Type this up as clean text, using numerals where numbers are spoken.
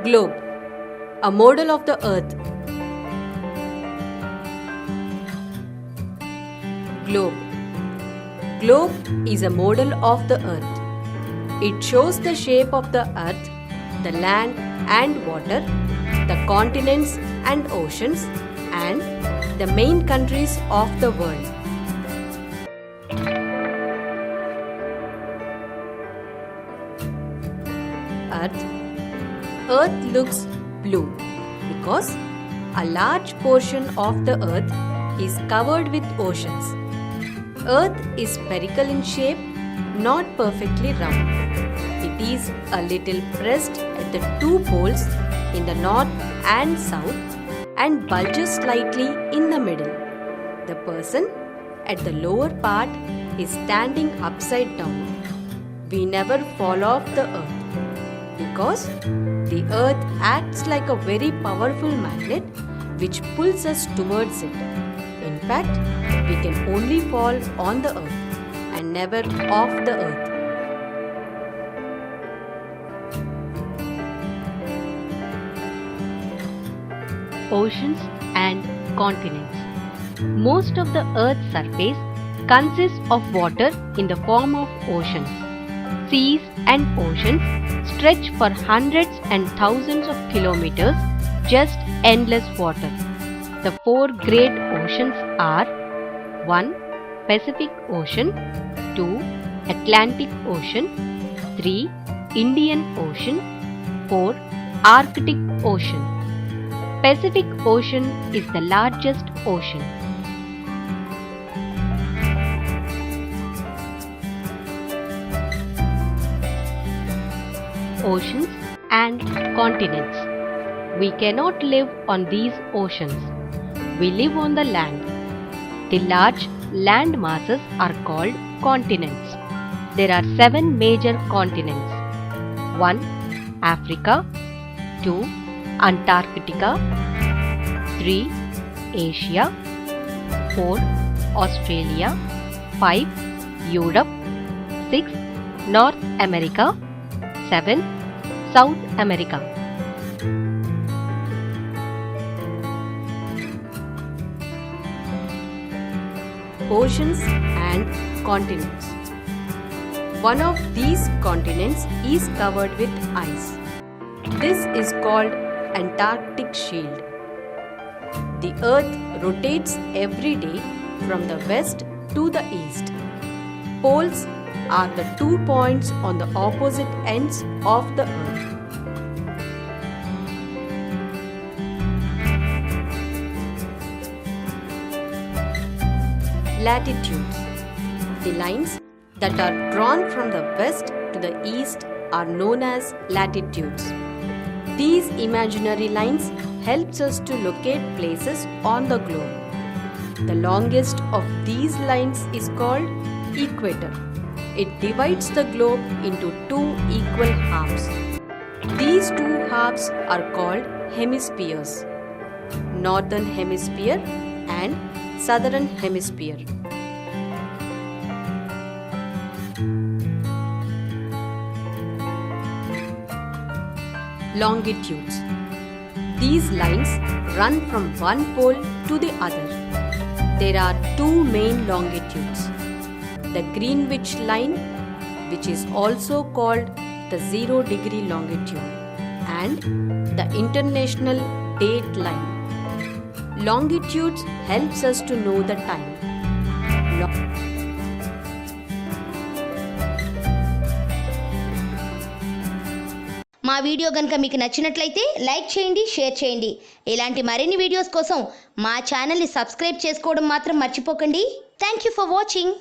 Globe, a model of the Earth. Globe. Globe is a model of the Earth. It shows the shape of the Earth, the land and water, the continents and oceans, and the main countries of the world. Earth looks blue because a large portion of the Earth is covered with oceans. Earth is spherical in shape, not perfectly round. It is a little pressed at the two poles in the north and south and bulges slightly in the middle. The person at the lower part is standing upside down. We never fall off the Earth because the Earth acts like a very powerful magnet which pulls us towards it. In fact, we can only fall on the Earth and never off the Earth. Oceans and continents. Most of the Earth's surface consists of water in the form of oceans. Seas and oceans stretch for hundreds and thousands of kilometers, just endless water. The four great oceans are 1. Pacific Ocean, 2. Atlantic Ocean, 3. Indian Ocean, 4. Arctic Ocean. Pacific Ocean is the largest ocean. Oceans and continents. We cannot live on these oceans. We live on the land. The large land masses are called continents. There are 7 major continents. 1. Africa, 2. Antarctica, 3. Asia, 4. Australia, 5. Europe, 6. North America, 7. South America. Oceans and continents. One of these continents is covered with ice. This is called Antarctic Shield. The Earth rotates every day from the west to the east. Poles are the 2 points on the opposite ends of the Earth. Latitudes. The lines that are drawn from the west to the east are known as latitudes. These imaginary lines helps us to locate places on the globe. The longest of these lines is called equator. It divides the globe into 2 equal halves. These 2 halves are called hemispheres: Northern Hemisphere and Southern Hemisphere. Longitudes. These lines run from one pole to the other. There are 2 main longitudes: the Greenwich line, which is also called the 0-degree longitude, and the International Date line. Longitudes helps us to know the time. మా video గనుక మీకు నచ్చినట్లయితే like చేయండి, share చేయండి. ఇలాంటి మరిన్ని videos కోసం మా ఛానల్ని సబ్స్క్రైబ్ చేసుకోవడం మాత్రం మర్చిపోకండి. Thank you for watching.